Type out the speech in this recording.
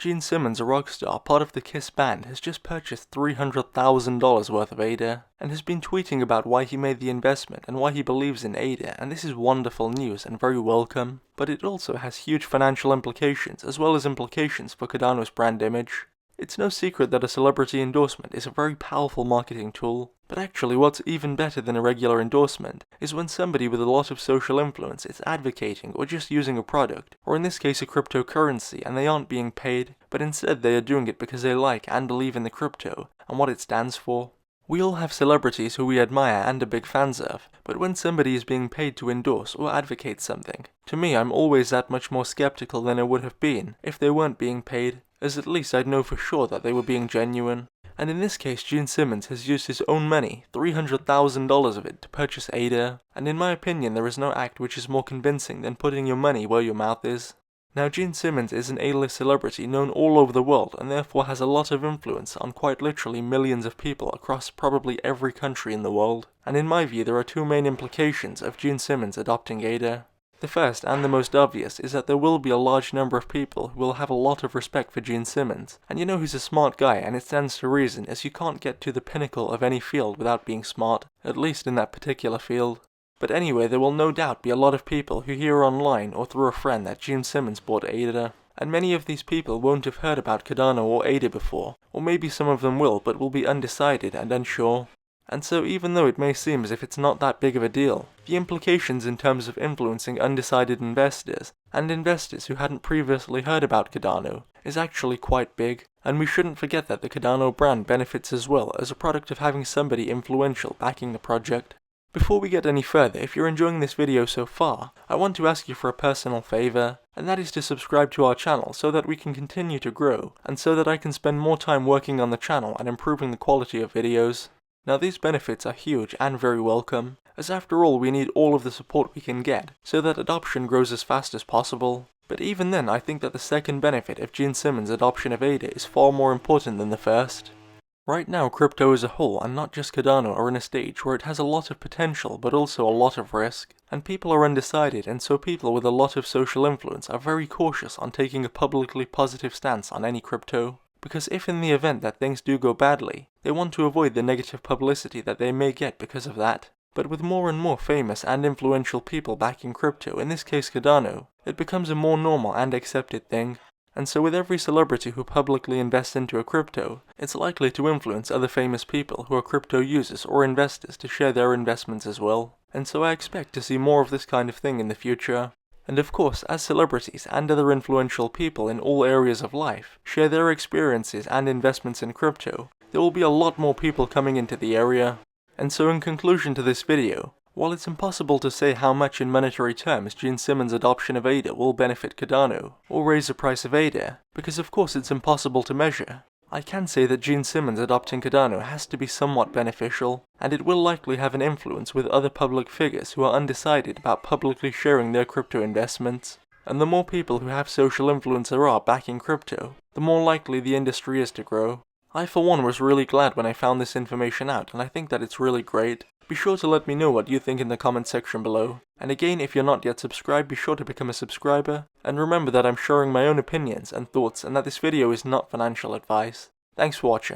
Gene Simmons, a rock star, part of the Kiss band, has just purchased $300,000 worth of ADA, and has been tweeting about why he made the investment and why he believes in ADA, and this is wonderful news and very welcome, but it also has huge financial implications, as well as implications for Cardano's brand image. It's no secret that a celebrity endorsement is a very powerful marketing tool, but actually what's even better than a regular endorsement is when somebody with a lot of social influence is advocating or just using a product, or in this case a cryptocurrency, and they aren't being paid, but instead they are doing it because they like and believe in the crypto and what it stands for. We all have celebrities who we admire and are big fans of, but when somebody is being paid to endorse or advocate something, to me I'm always that much more skeptical than I would have been if they weren't being paid, as at least I'd know for sure that they were being genuine. And in this case, Gene Simmons has used his own money, $300,000 of it, to purchase ADA, and in my opinion there is no act which is more convincing than putting your money where your mouth is. Now Gene Simmons is an A-list celebrity known all over the world and therefore has a lot of influence on quite literally millions of people across probably every country in the world, and in my view there are two main implications of Gene Simmons adopting ADA. The first, and the most obvious, is that there will be a large number of people who will have a lot of respect for Gene Simmons, and you know he's a smart guy, and it stands to reason as you can't get to the pinnacle of any field without being smart, at least in that particular field. But anyway, there will no doubt be a lot of people who hear online or through a friend that Gene Simmons bought ADA, and many of these people won't have heard about Cardano or ADA before, or maybe some of them will but will be undecided and unsure. And so even though it may seem as if it's not that big of a deal, the implications in terms of influencing undecided investors, and investors who hadn't previously heard about Cardano, is actually quite big, and we shouldn't forget that the Cardano brand benefits as well as a product of having somebody influential backing the project. Before we get any further, if you're enjoying this video so far, I want to ask you for a personal favor, and that is to subscribe to our channel so that we can continue to grow, and so that I can spend more time working on the channel and improving the quality of videos. Now these benefits are huge and very welcome, as after all we need all of the support we can get, so that adoption grows as fast as possible. But even then I think that the second benefit of Gene Simmons' adoption of ADA is far more important than the first. Right now crypto as a whole, and not just Cardano, are in a stage where it has a lot of potential but also a lot of risk, and people are undecided, and so people with a lot of social influence are very cautious on taking a publicly positive stance on any crypto. Because if in the event that things do go badly, they want to avoid the negative publicity that they may get because of that. But with more and more famous and influential people backing crypto, in this case Cardano, it becomes a more normal and accepted thing. And so with every celebrity who publicly invests into a crypto, it's likely to influence other famous people who are crypto users or investors to share their investments as well. And so I expect to see more of this kind of thing in the future. And of course, as celebrities and other influential people in all areas of life share their experiences and investments in crypto, there will be a lot more people coming into the area. And so in conclusion to this video, while it's impossible to say how much in monetary terms Gene Simmons' adoption of ADA will benefit Cardano, or raise the price of ADA, because of course it's impossible to measure, I can say that Gene Simmons adopting Cardano has to be somewhat beneficial, and it will likely have an influence with other public figures who are undecided about publicly sharing their crypto investments. And the more people who have social influence there are backing crypto, the more likely the industry is to grow. I for one was really glad when I found this information out, and I think that it's really great. Be sure to let me know what you think in the comment section below. And again, if you're not yet subscribed, be sure to become a subscriber. And remember that I'm sharing my own opinions and thoughts and that this video is not financial advice. Thanks for watching.